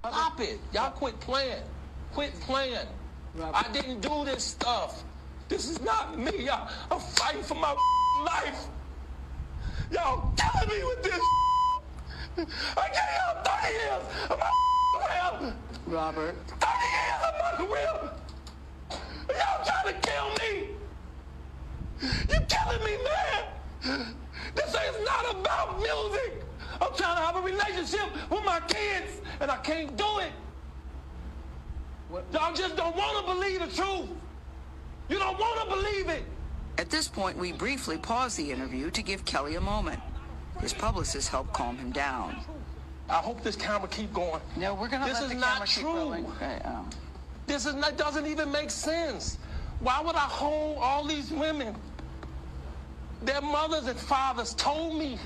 Stop it. Y'all quit playing. Quit playing. I didn't do this stuff. This is not me, y'all. I'm fighting for my life. Y'all killing me with this. I gave y'all 30 years of my career. Robert. 30 years of my career. Y'all trying to kill me. You killing me, man. This is not about music. I'm trying to have a relationship with my kids, and I can't do it. Y'all just don't want to believe the truth. You don't want to believe it. At this point, we briefly pause the interview to give Kelly a moment. His publicist helped calm him down. I hope this camera keep going. No, we're going to let the camera keep rolling. Okay, This is not, doesn't even make sense. Why would I hold all these women? Their mothers and fathers told me,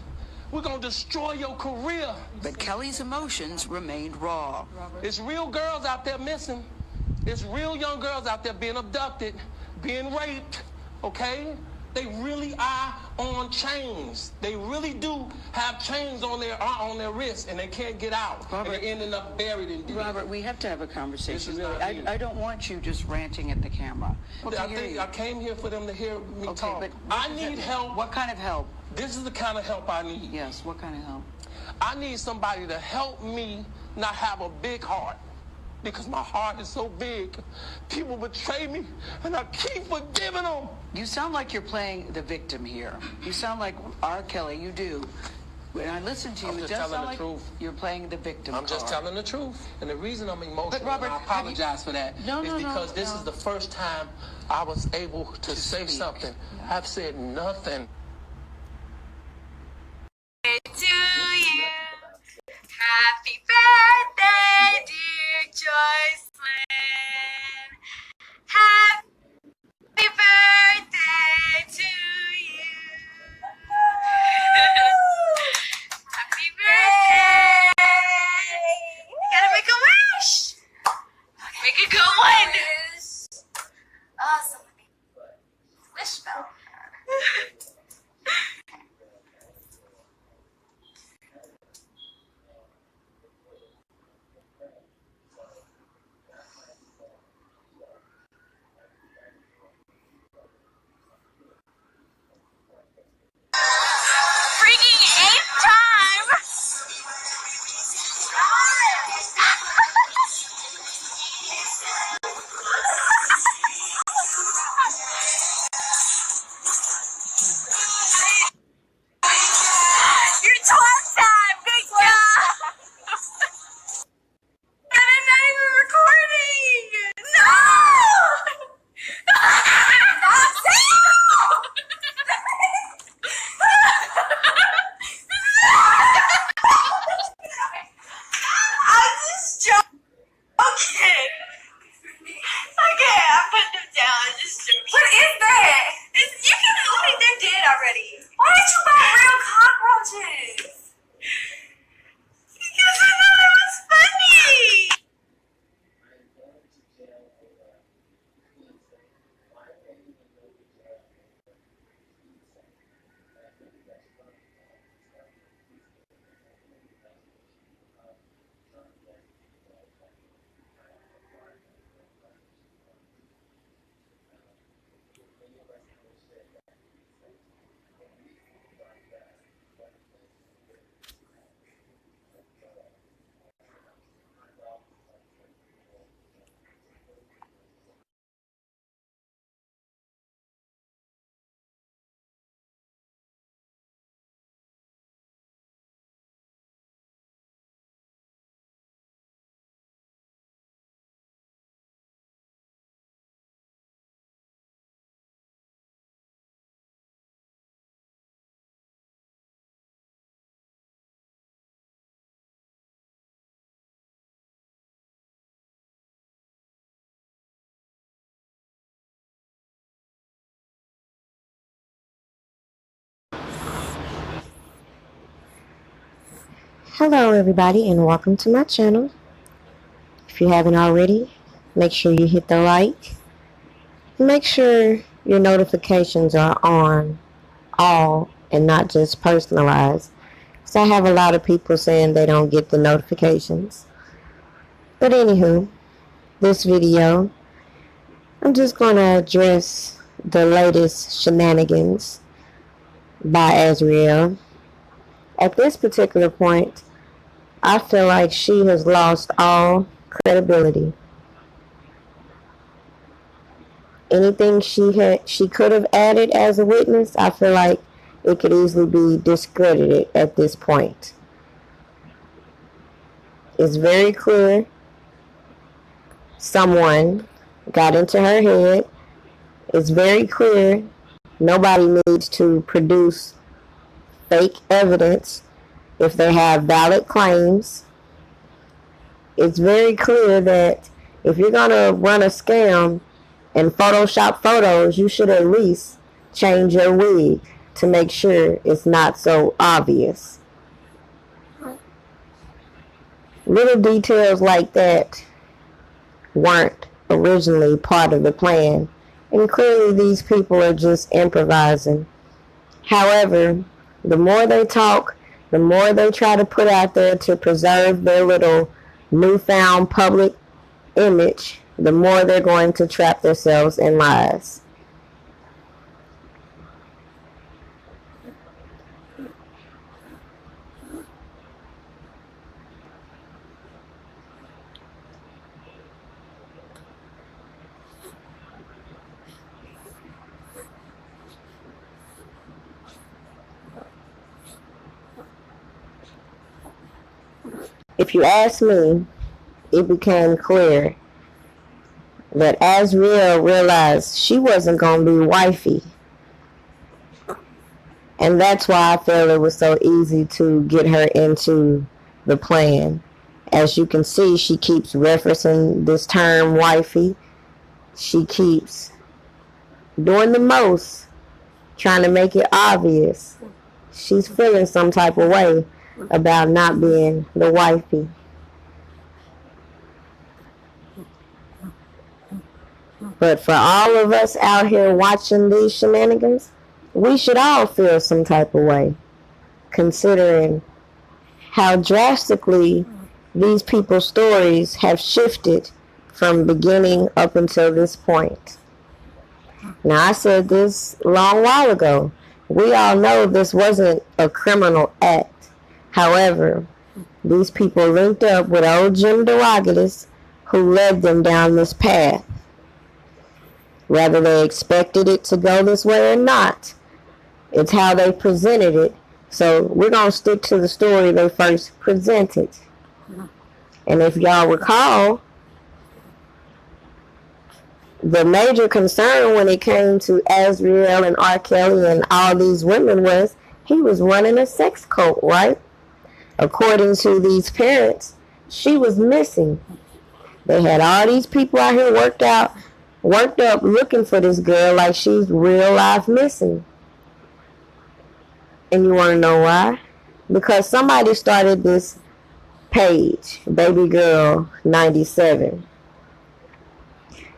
we're going to destroy your career. But Kelly's emotions remained raw. It's real girls out there missing. It's real young girls out there being abducted, being raped, okay? They really are on chains. They really do have chains on their wrists, and they can't get out. Robert, and they're ending up buried in deep. Robert, we have to have a conversation, really. I don't want you just ranting at the camera. I came here for them to hear me talk. But I need help. What kind of help? This is the kind of help I need. Yes, what kind of help? I need somebody to help me not have a big heart, because my heart is so big. People betray me, and I keep forgiving them. You sound like you're playing the victim here. You sound like R. Kelly, you do. When I listen to you, it does sound like you're playing the victim I'm just telling the truth. And the reason I'm emotional, but Robert, and I apologize for that, is because this is the first time I was able to say something. Yeah. I've said nothing. To you, happy birthday, dear Joycelyn. Happy birthday to you. Happy birthday. You gotta make a wish. Make a good one. Awesome. Wish spell. Hello everybody and welcome to my channel. If you haven't already, make sure you hit the like. Make sure your notifications are on all and not just personalized. So I have a lot of people saying they don't get the notifications. But anywho, this video, I'm just going to address the latest shenanigans by Azriel. At this particular point, I feel like she has lost all credibility. Anything she could have added as a witness, I feel like it could easily be discredited at this point. It's very clear someone got into her head. It's very clear nobody needs to produce fake evidence if they have valid claims. It's very clear that if you're going to run a scam and Photoshop photos, you should at least change your wig to make sure it's not so obvious. Little details like that weren't originally part of the plan, and clearly these people are just improvising. However, the more they talk, the more they try to put out there to preserve their little newfound public image, the more they're going to trap themselves in lies. If you ask me, it became clear that Azriel realized she wasn't going to be wifey. And that's why I felt it was so easy to get her into the plan. As you can see, she keeps referencing this term wifey. She keeps doing the most, trying to make it obvious. She's feeling some type of way about not being the wifey. But for all of us out here watching these shenanigans, we should all feel some type of way, considering how drastically these people's stories have shifted from beginning up until this point. Now, I said this a long while ago. We all know this wasn't a criminal act. However, these people linked up with old Jim Derogatis, who led them down this path. Whether they expected it to go this way or not, it's how they presented it. So we're going to stick to the story they first presented. And if y'all recall, the major concern when it came to Azriel and R. Kelly and all these women was he was running a sex cult, right? According to these parents, she was missing. They had all these people out here worked up looking for this girl like she's real life missing. And you want to know why? Because somebody started this page, Baby Girl 97.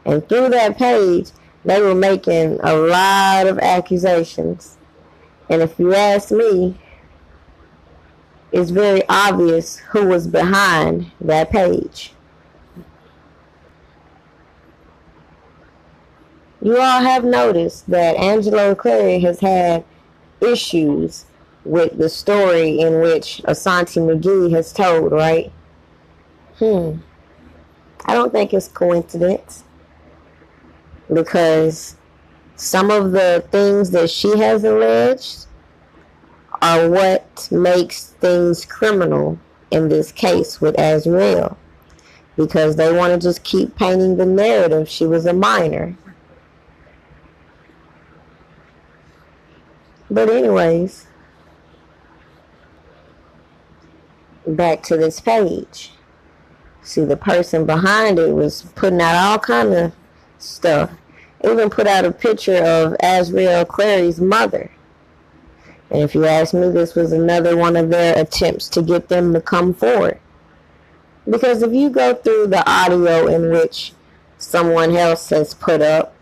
And through that page, they were making a lot of accusations. And if you ask me, it's very obvious who was behind that page. You all have noticed that Azriel Clary has had issues with the story in which Asante McGee has told, right? I don't think it's coincidence, because some of the things that she has alleged are what makes things criminal in this case with Azriel, because they want to just keep painting the narrative she was a minor. But anyways, back to this page. See, the person behind it was putting out all kind of stuff. Even put out a picture of Azriel Clary's mother. And if you ask me, this was another one of their attempts to get them to come forward. Because if you go through the audio in which someone else has put up,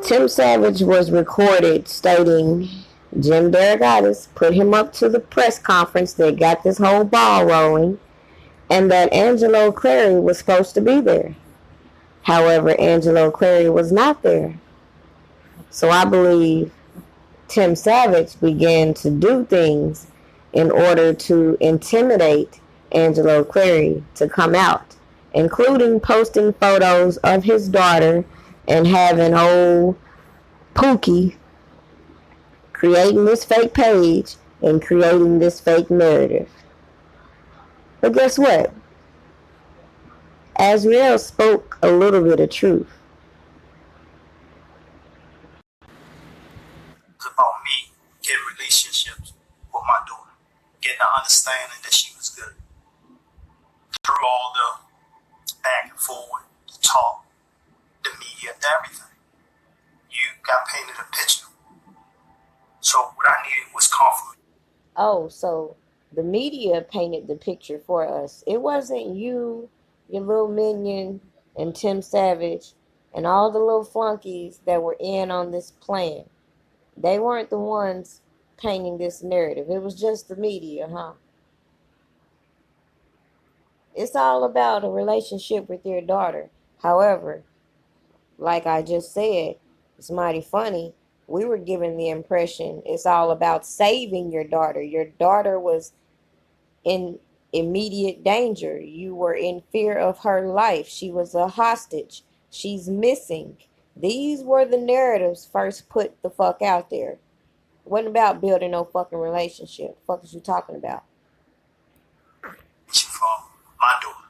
Tim Savage was recorded stating Jim Derogatis put him up to the press conference that got this whole ball rolling, and that Angelo Clary was supposed to be there. However, Angelo Clary was not there. So I believe Tim Savage began to do things in order to intimidate Angelo Clary to come out, including posting photos of his daughter and having old Pookie creating this fake page and creating this fake narrative. But guess what? Azriel spoke a little bit of truth. It's about me getting relationships with my daughter, getting an understanding that she was good. Through all the back and forward, the talk, the media, everything. You got painted a picture. So what I needed was confirmation. Oh, so the media painted the picture for us. It wasn't you, your little minion, and Tim Savage, and all the little flunkies that were in on this plan. They weren't the ones painting this narrative. It was just the media, huh? It's all about a relationship with your daughter. However, like I just said, it's mighty funny. We were given the impression it's all about saving your daughter. Your daughter was in immediate danger. You were in fear of her life. She was a hostage. She's missing. These were the narratives first put the fuck out there. It wasn't about building no fucking relationship. The fuck is you talking about? From my daughter.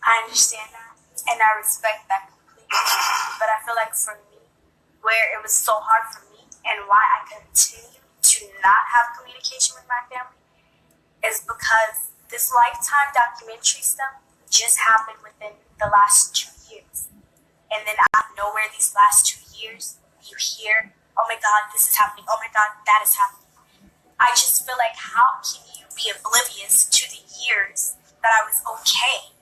I understand that, and I respect that completely. But I feel like for me, where it was so hard for me, and why I continue to not have communication with my family, is because this Lifetime documentary stuff just happened within the last 2 years. And then out of nowhere, these last 2 years, you hear, oh my God, this is happening. Oh my God, that is happening. I just feel like, how can you be oblivious to the years that I was okay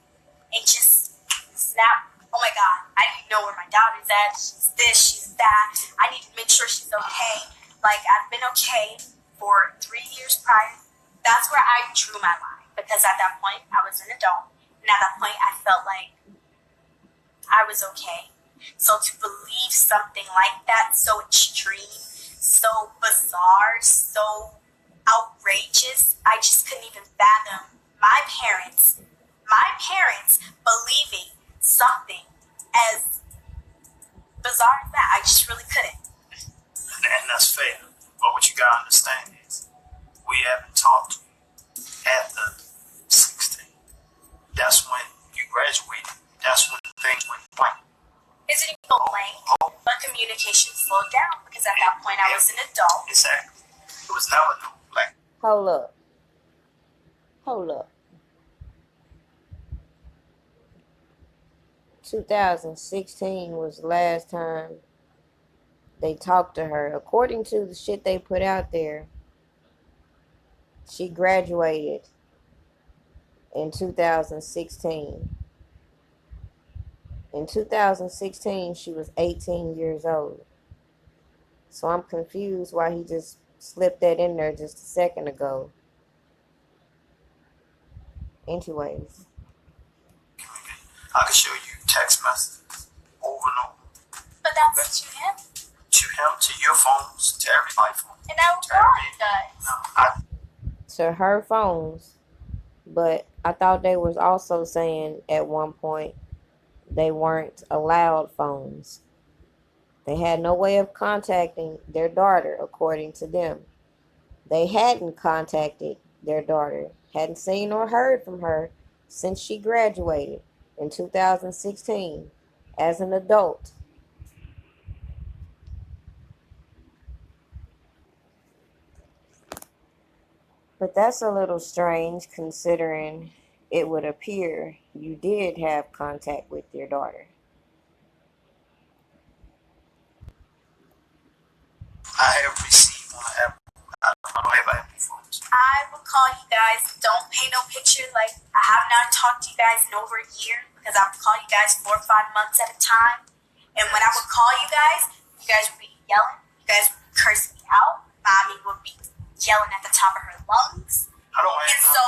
and just snap, oh my God, I need to know where my daughter's at. She's this, she's that. I need to make sure she's okay. Like, I've been okay for 3 years prior. That's where I drew my line, because at that point, I was an adult. And at that point, I felt like I was okay. So to believe something like that, so extreme, so bizarre, so outrageous, I just couldn't even fathom my parents believing something as bizarre as that. I just really couldn't. And that's fair. But what you gotta understand is, we haven't talked after 16. That's when you graduated. That's when things went blank. Is it even blank? But communication slowed down, because at that point I was an adult. Exactly. It was never no blank. Hold up. Hold up. 2016 was the last time they talked to her. According to the shit they put out there, she graduated in 2016. In 2016, she was 18 years old. So I'm confused why he just slipped that in there just a second ago. Anyways. I can show you text messages over and over. But that's to him. To him, to your phones, to everybody's phone. And I will call you guys. To her phones. But I thought they was also saying at one point they weren't allowed phones. They had no way of contacting their daughter, according to them. They hadn't contacted their daughter, hadn't seen or heard from her since she graduated in 2016 as an adult. But that's a little strange, considering it would appear you did have contact with your daughter. I have received on Apple. I don't have Apple phones. I will call you guys. Don't paint no picture. Like, I have not talked to you guys in over a year, because I would call you guys 4 or 5 months at a time. And when I would call you guys would be yelling. You guys would curse me out. Mommy would be yelling at the top of her lungs. I don't have And so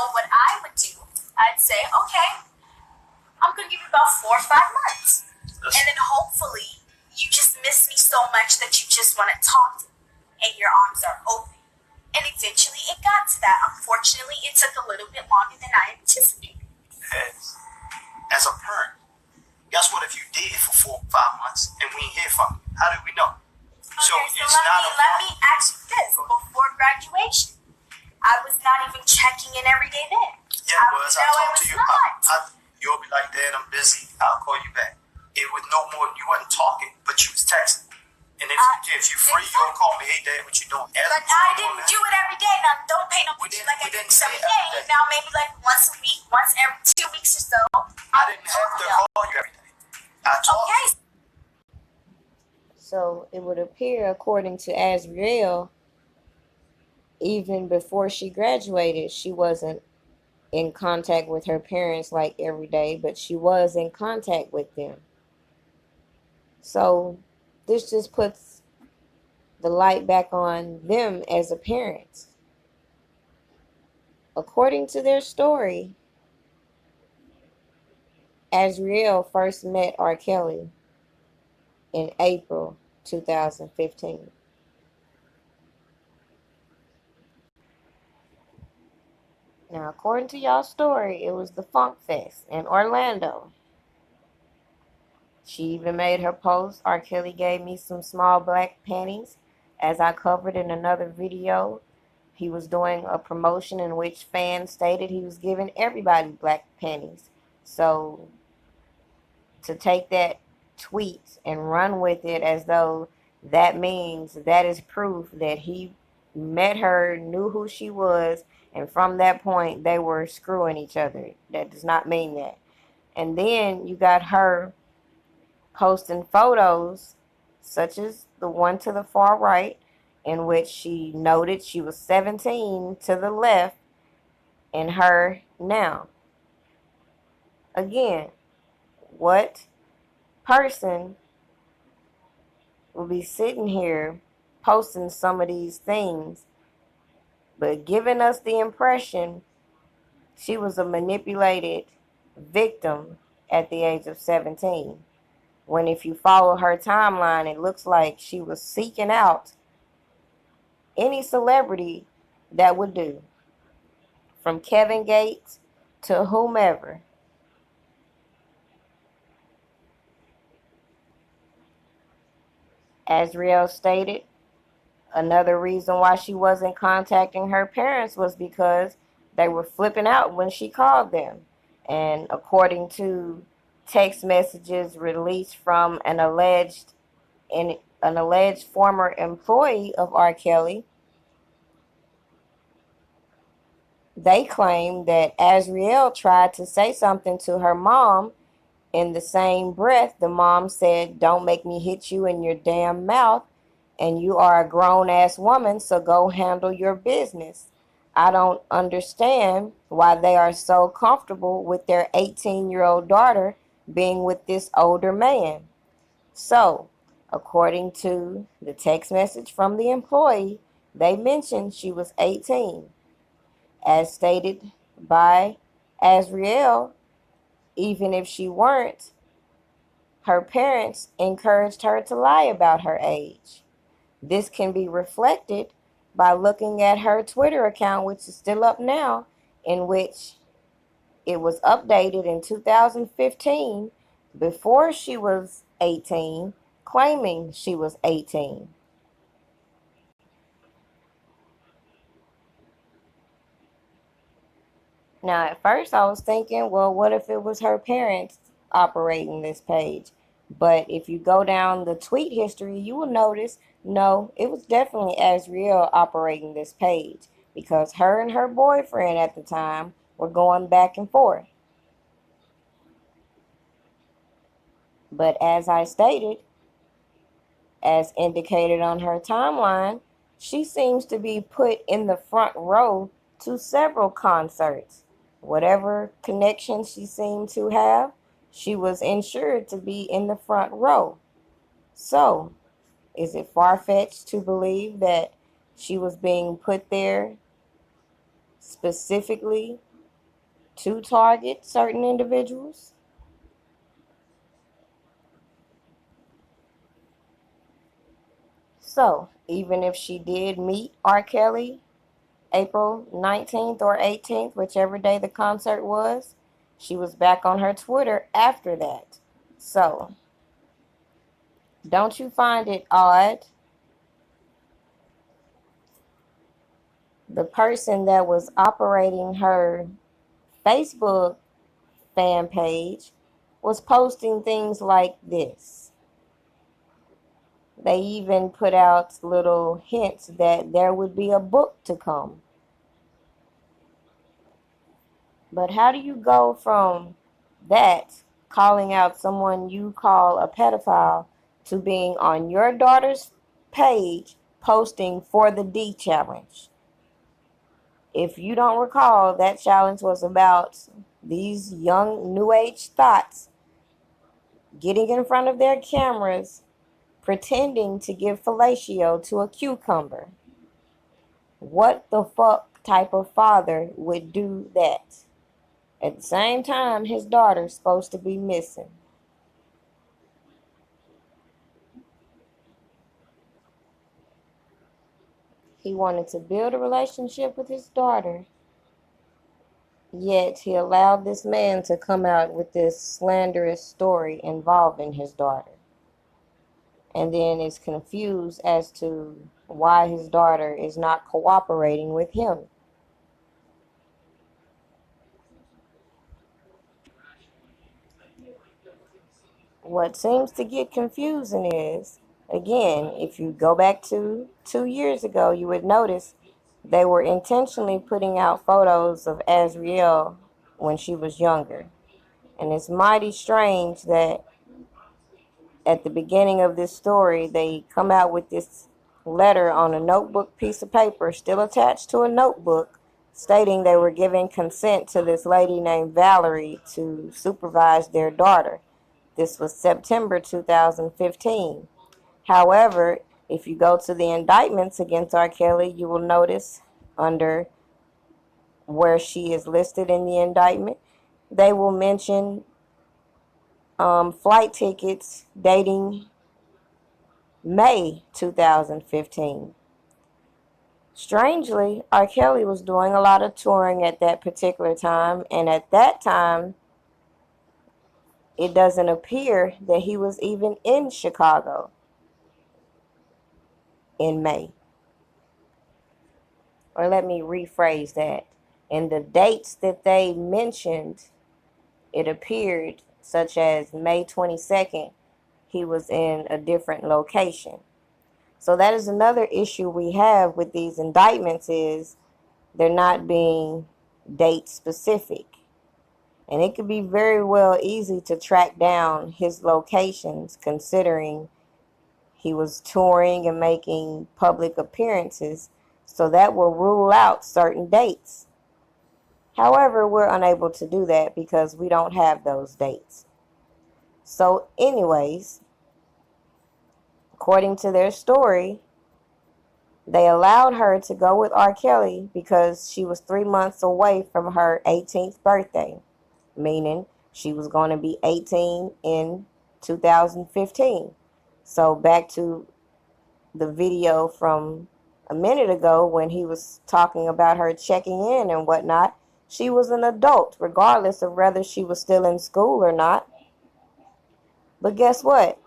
checking in every day then. Yeah, but as I talk to you, you'll be like, Dad, I'm busy. I'll call you back. It was no more. You wasn't talking, but you was texting. And if you're free, you'll call me. Hey, Dad, what you doing? But I didn't do it every day. Now, don't paint no picture like I do this every day. Now, maybe like once a week, once every 2 weeks or so. I didn't have to call you every day. I talked. Okay. So it would appear, according to Azriel, even before she graduated, she wasn't in contact with her parents like every day, but she was in contact with them. So this just puts the light back on them as a parent. According to their story, Azriel first met R. Kelly in April 2015. Now, according to y'all's story, it was the Funk Fest in Orlando. She even made her post, R. Kelly gave me some small black panties. As I covered in another video, he was doing a promotion in which fans stated he was giving everybody black panties. So, to take that tweet and run with it as though that means that is proof that he met her, knew who she was, and from that point they were screwing each other. That does not mean that. And then you got her posting photos such as the one to the far right, in which she noted she was 17 to the left, and her now. Again, what person will be sitting here posting some of these things but giving us the impression she was a manipulated victim at the age of 17, when if you follow her timeline, it looks like she was seeking out any celebrity that would do, from Kevin Gates to whomever. Azriel stated another reason why she wasn't contacting her parents was because they were flipping out when she called them. And according to text messages released from an alleged former employee of R. Kelly, they claim that Azriel tried to say something to her mom. In the same breath, the mom said, "Don't make me hit you in your damn mouth, and you are a grown-ass woman, so go handle your business." I don't understand why they are so comfortable with their 18-year-old daughter being with this older man. So, according to the text message from the employee, they mentioned she was 18. As stated by Azriel, even if she weren't, her parents encouraged her to lie about her age. This can be reflected by looking at her Twitter account, which is still up now, in which it was updated in 2015 before she was 18, claiming she was 18. Now, at first I was thinking, well, what if it was her parents operating this page? But if you go down the tweet history, you will notice, no, it was definitely Azriel operating this page, because her and her boyfriend at the time were going back and forth. But as I stated, as indicated on her timeline, she seems to be put in the front row to several concerts. Whatever connection she seemed to have, she was ensured to be in the front row. So, is it far-fetched to believe that she was being put there specifically to target certain individuals? So, even if she did meet R. Kelly April 19th or 18th, whichever day the concert was, she was back on her Twitter after that. So, don't you find it odd the person that was operating her Facebook fan page was posting things like this. They even put out little hints that there would be a book to come. But how do you go from that, calling out someone you call a pedophile, to being on your daughter's page posting for the D challenge? If you don't recall, that challenge was about these young new age thoughts getting in front of their cameras, pretending to give fellatio to a cucumber. What the fuck type of father would do that? At the same time, his daughter's supposed to be missing. He wanted to build a relationship with his daughter, yet he allowed this man to come out with this slanderous story involving his daughter. And then is confused as to why his daughter is not cooperating with him. What seems to get confusing is, again, if you go back to 2 years ago, you would notice they were intentionally putting out photos of Azriel when she was younger. And it's mighty strange that at the beginning of this story, they come out with this letter on a notebook piece of paper, still attached to a notebook, stating they were giving consent to this lady named Valerie to supervise their daughter. This was September 2015. However, if you go to the indictments against R. Kelly, you will notice under where she is listed in the indictment, they will mention flight tickets dating May 2015. Strangely, R. Kelly was doing a lot of touring at that particular time, and at that time, it doesn't appear that he was even in Chicago in May. Or let me rephrase that. In the dates that they mentioned, it appeared, such as May 22nd, he was in a different location. So that is another issue we have with these indictments, is they're not being date specific. And it could be very well easy to track down his locations, considering he was touring and making public appearances. So that will rule out certain dates. However, we're unable to do that because we don't have those dates. So anyways, according to their story, they allowed her to go with R. Kelly because she was 3 months away from her 18th birthday, meaning she was going to be 18 in 2015. So back to the video from a minute ago when he was talking about her checking in and whatnot, she was an adult, regardless of whether she was still in school or not. But guess what?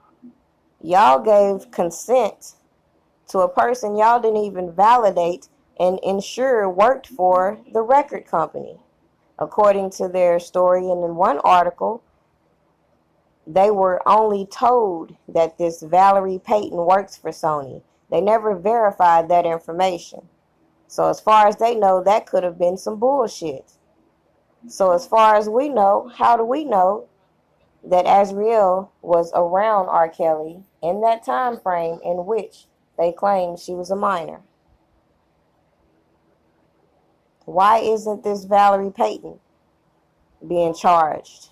Y'all gave consent to a person y'all didn't even validate and ensure worked for the record company. According to their story, and in one article, they were only told that this Valerie Payton works for Sony. They never verified that information. So as far as they know, that could have been some bullshit. So as far as we know, how do we know that Azriel was around R. Kelly in that time frame in which they claimed she was a minor? Why isn't this Valerie Payton being charged?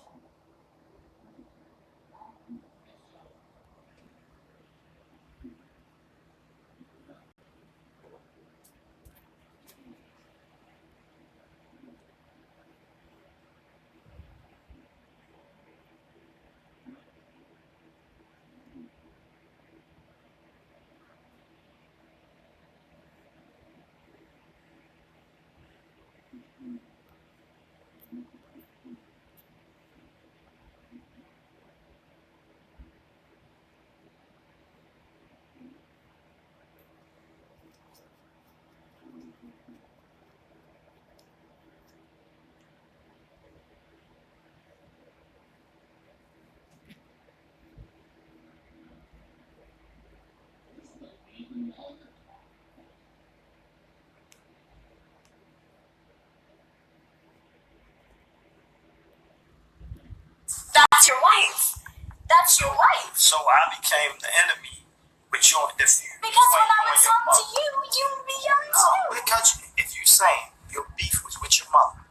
That's your wife. So I became the enemy with your Because when I would talk to you, you would be yelling too. No, because if you're saying your beef was with your mother,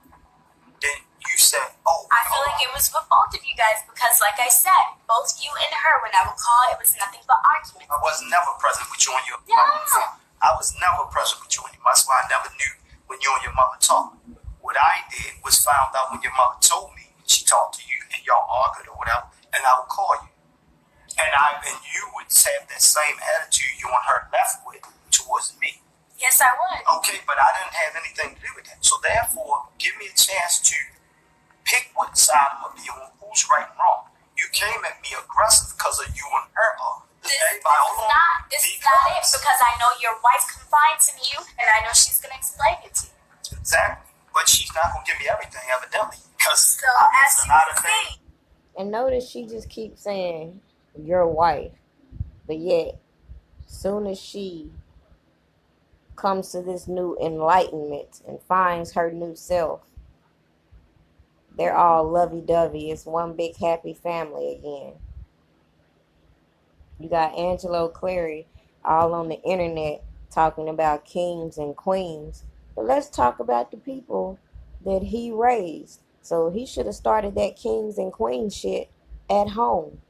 then you said, oh, I feel like it was with both of you guys because, like I said, both you and her, when I would call, it was nothing but arguments. I was never present with you and your Yeah. mother. I was never present with you and your mother. That's why I never knew when you and your mother talked. What I did was found out when your mother told me she talked to you and y'all argued or whatever, and I would call you. And you would have that same attitude you and her left with towards me. Yes, I would. Okay, but I didn't have anything to do with that. So therefore, give me a chance to pick what side I'm going to be on, who's right and wrong. You came at me aggressive because of you and her. This is not it because I know your wife confides in you and I know she's going to explain it to you. Exactly. But she's not going to give me everything, evidently. Because so as you see. And notice she just keeps saying, your wife. But yet, soon as she comes to this new enlightenment and finds her new self, they're all lovey-dovey. It's one big happy family again. You got Azriel Clary all on the internet talking about kings and queens. But let's talk about the people that he raised. So he should have started that kings and queens shit at home.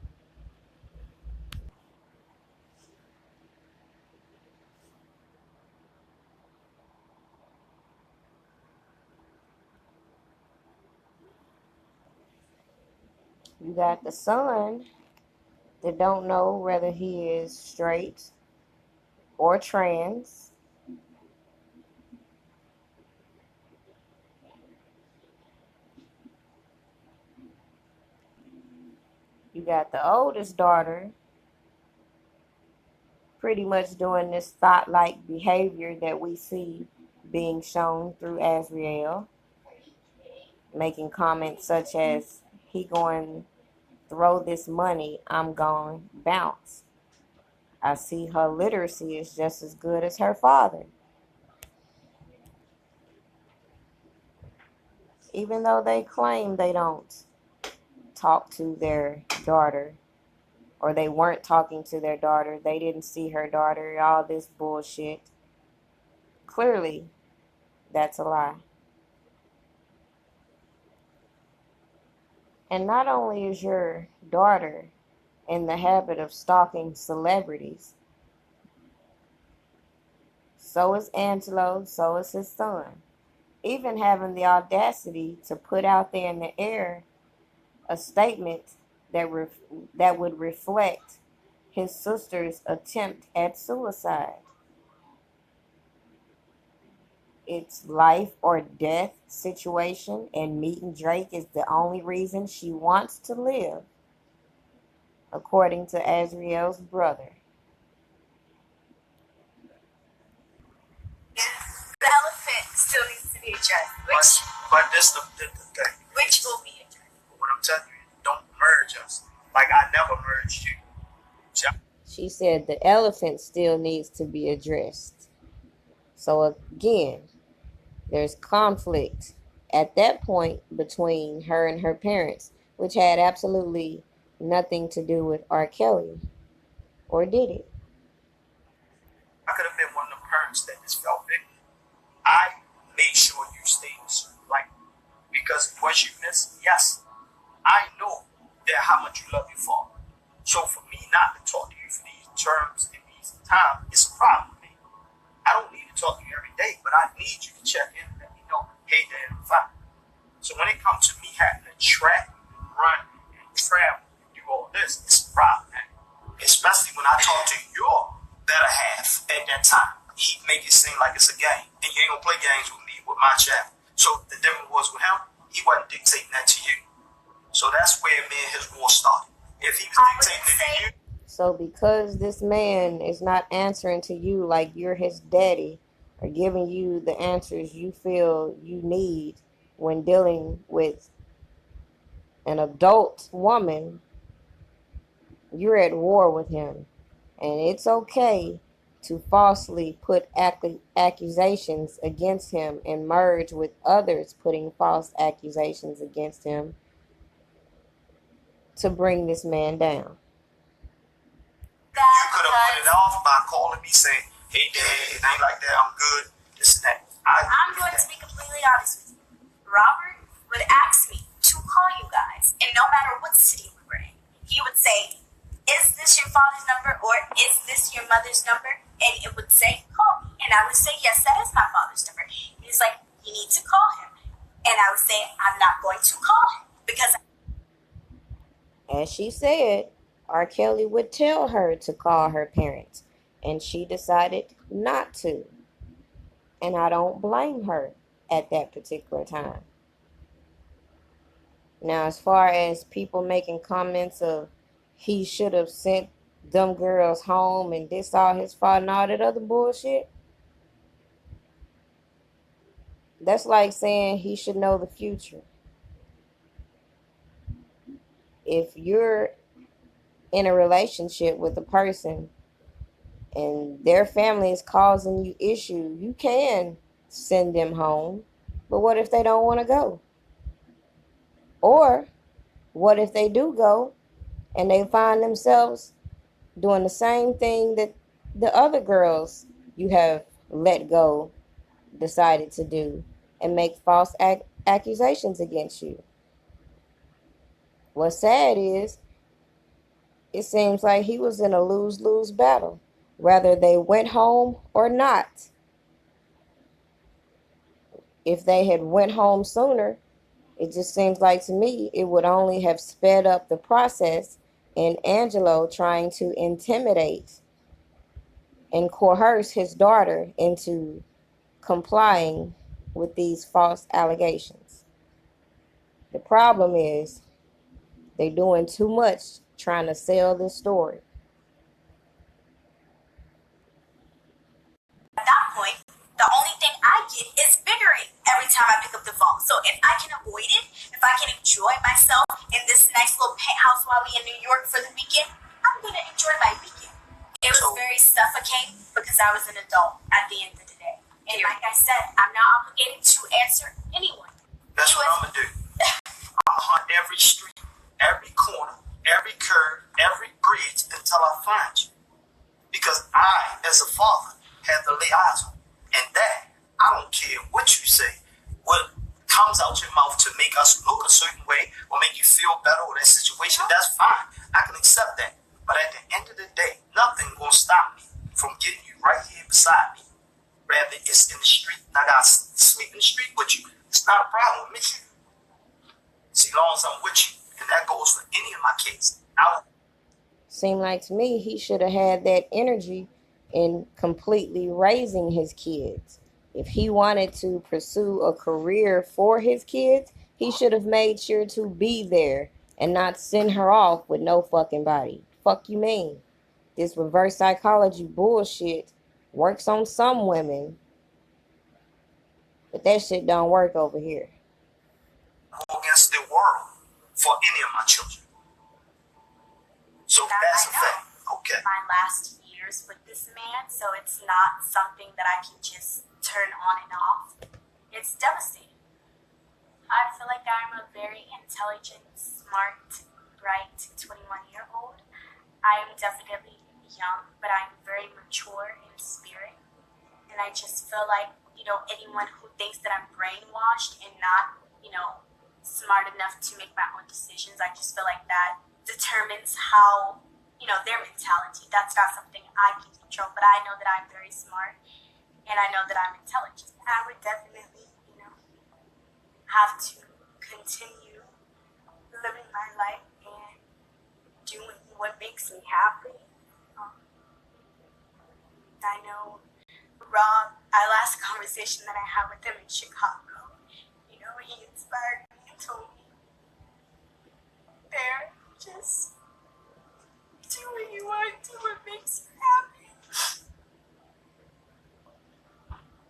You got the son that don't know whether he is straight or trans. You got the oldest daughter pretty much doing this thought-like behavior that we see being shown through Azriel, making comments such as, he going throw this money, I'm going bounce. I see her literacy is just as good as her father. Even though they claim they don't talk to their daughter, or they weren't talking to their daughter, they didn't see her daughter, all this bullshit. Clearly, that's a lie. And not only is your daughter in the habit of stalking celebrities, so is Angelo, so is his son. Even having the audacity to put out there in the air a statement that would reflect his sister's attempt at suicide. It's life or death situation, and meeting Drake is the only reason she wants to live, according to Azriel's brother. The elephant still needs to be addressed. But this the thing. Which will be addressed. What I'm telling you, don't merge us. Like I never merged you. She said the elephant still needs to be addressed. So again, there's conflict at that point between her and her parents, which had absolutely nothing to do with R. Kelly. Or did it? I could have been one of the parents that just felt victim. I made sure you stayed in a certain light. Because was you missing? Yes. I know that how much you love your father. So for me not to talk to you for these terms and these times, it's a problem with me. I don't need to talk to you every day, but I need you to check in and let me know, hey, Dad, I'm fine. So when it comes to me having to track, run, and travel, and do all this, it's a problem, man. Especially when I talk to your better half at that time. He make it seem like it's a game. And you ain't gonna play games with me, with my child. So the difference was with him, he wasn't dictating that to you. So that's where me and his war started. If he was dictating it to you. So because this man is not answering to you like you're his daddy, or giving you the answers you feel you need when dealing with an adult woman, you're at war with him. And it's okay to falsely put accusations against him and merge with others putting false accusations against him. to bring this man down. You could have put it off by calling me saying, hey, Dad, it ain't like that. I'm good. This and that. I'm going to be completely honest with you. Robert would ask me to call you guys, and no matter what city we were in, he would say, is this your father's number or is this your mother's number? And it would say, call me. And I would say, yes, that is my father's number. He's like, you need to call him. And I would say, I'm not going to call him because... As she said, R. Kelly would tell her to call her parents, and she decided not to. And I don't blame her at that particular time. Now, as far as people making comments of he should have sent them girls home and this all his fault and all that other bullshit, that's like saying he should know the future. If you're in a relationship with a person and their family is causing you issue, you can send them home. But what if they don't want to go? Or what if they do go and they find themselves doing the same thing that the other girls you have let go decided to do and make false accusations against you? What's sad is it seems like he was in a lose-lose battle, whether they went home or not. If they had went home sooner, it just seems like to me it would only have sped up the process in Angelo trying to intimidate and coerce his daughter into complying with these false allegations. The problem is they're doing too much trying to sell this story. At that point, the only thing I get is bickering every time I pick up the phone. So if I can avoid it, if I can enjoy myself in this nice little penthouse while we in New York for the weekend, I'm going to enjoy my weekend. It was very suffocating because I was an adult at the end of the day. And like I said, I'm not obligated to answer anyone. That's what I'm going to do. I'm going to hunt every street, every corner, every curve, every bridge until I find you. Because I, as a father, have to lay eyes on you. And that, I don't care what you say, what comes out your mouth to make us look a certain way or make you feel better or that situation, that's fine. I can accept that. But at the end of the day, nothing will stop me from getting you right here beside me. Rather, it's in the street. I got to sleep in the street with you. It's not a problem with me. See, as long as I'm with you, and that goes for any of my kids. Seemed like to me he should have had that energy in completely raising his kids. If he wanted to pursue a career for his kids, he should have made sure to be there and not send her off with no fucking body. Fuck you mean? This reverse psychology bullshit works on some women, but that shit don't work over here. Go against the world for any of my children. So that's a fact. Okay. My last years with this man, so it's not something that I can just turn on and off. It's devastating. I feel like I'm a very intelligent, smart, bright 21-year-old. I am definitely young, but I'm very mature in spirit. And I just feel like, anyone who thinks that I'm brainwashed and not, smart enough to make my own decisions, I just feel like that determines how, their mentality. That's not something I can control, but I know that I'm very smart and I know that I'm intelligent. I would definitely, have to continue living my life and doing what makes me happy. I know Rob, our last conversation that I had with him in Chicago, he inspired me and told me, Bear, just do what you want, do what makes you happy.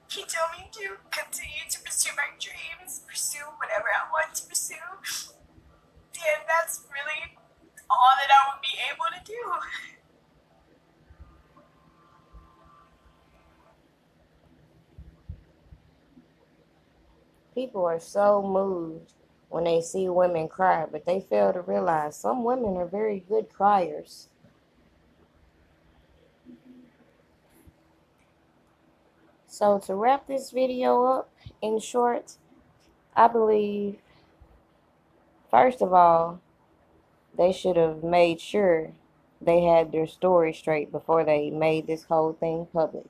He told me to continue to pursue my dreams, pursue whatever I want to pursue. And that's really all that I would be able to do. People are so moved when they see women cry, but they fail to realize some women are very good criers. So to wrap this video up, in short, I believe, first of all, they should have made sure they had their story straight before they made this whole thing public.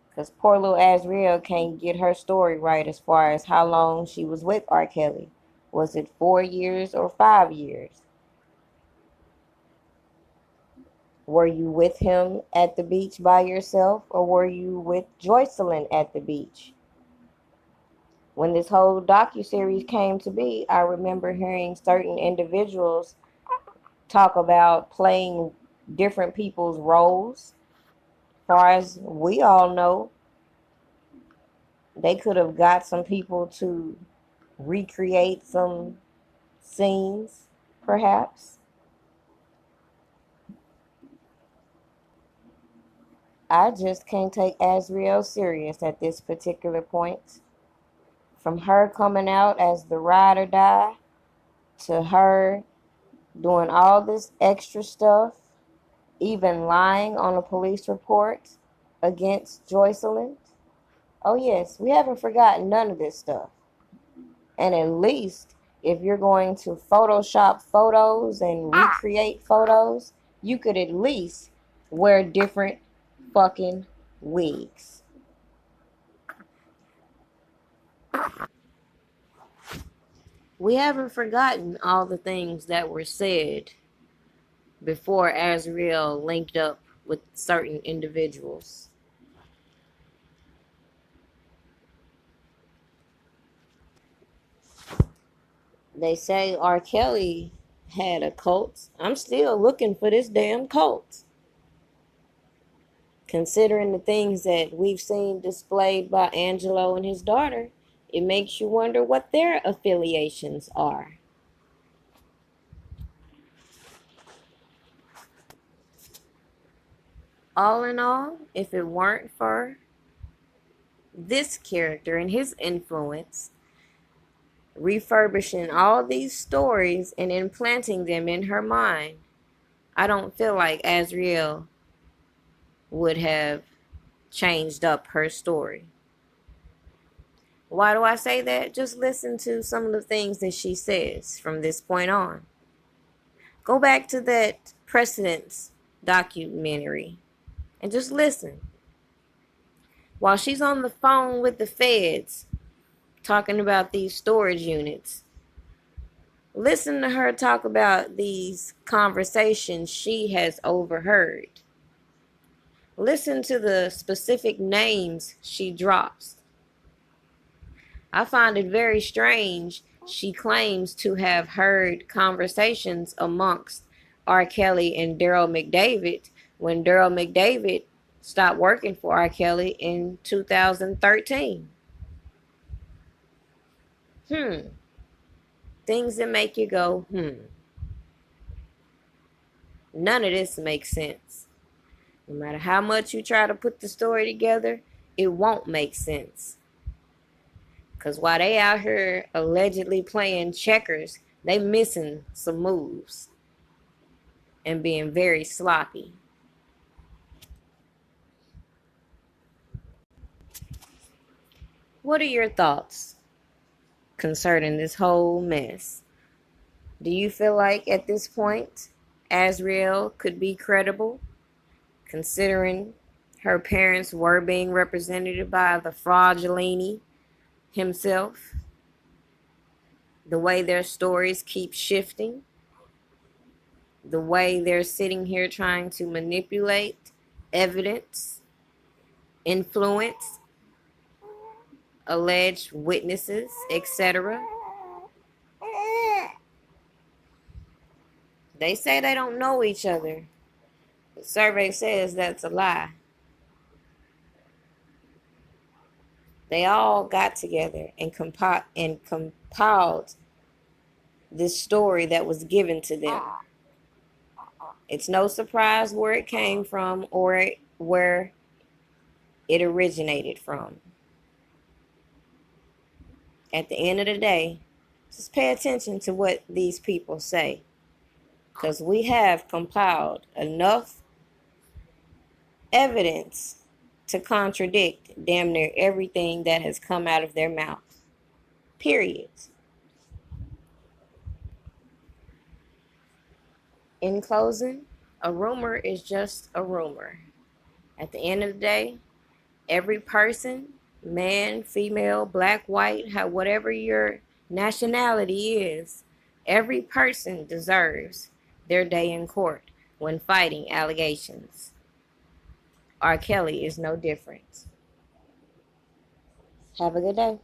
Because poor little Azriel can't get her story right as far as how long she was with R. Kelly. Was it 4 years or 5 years? Were you with him at the beach by yourself, or were you with Joycelyn at the beach? When this whole docuseries came to be, I remember hearing certain individuals talk about playing different people's roles. As far as we all know, they could have got some people to recreate some scenes, perhaps. I just can't take Azriel serious at this particular point. From her coming out as the ride or die, to her doing all this extra stuff, even lying on a police report against Joycelyn. Oh yes, we haven't forgotten none of this stuff. And at least if you're going to Photoshop photos and recreate photos, you could at least wear different fucking wigs. We haven't forgotten all the things that were said before Azriel linked up with certain individuals. They say R. Kelly had a cult. I'm still looking for this damn cult. Considering the things that we've seen displayed by Angelo and his daughter, it makes you wonder what their affiliations are. All in all, if it weren't for this character and his influence, refurbishing all these stories and implanting them in her mind, I don't feel like Azriel would have changed up her story. Why do I say that? Just listen to some of the things that she says from this point on. Go back to that Precedence documentary and just listen. While she's on the phone with the feds talking about these storage units, listen to her talk about these conversations she has overheard. Listen to the specific names she drops. I find it very strange she claims to have heard conversations amongst R. Kelly and Daryl McDavid when Daryl McDavid stopped working for R. Kelly in 2013. Things that make you go, None of this makes sense. No matter how much you try to put the story together, it won't make sense. Because while they out here allegedly playing checkers, they missing some moves and being very sloppy. What are your thoughts concerning this whole mess? Do you feel like at this point Azriel could be credible, considering her parents were being represented by the fraudulini himself? The way their stories keep shifting, the way they're sitting here trying to manipulate evidence, influence alleged witnesses, etc. They say they don't know each other. The survey says that's a lie. They all got together and compiled this story that was given to them. It's no surprise where it came from or where it originated from. At the end of the day, Just pay attention to what these people say, because we have compiled enough evidence to contradict damn near everything that has come out of their mouth. Period. In closing, a rumor is just a rumor. At the end of the day, every person, man, female, black, white, whatever your nationality is, every person deserves their day in court when fighting allegations. R. Kelly is no different. Have a good day.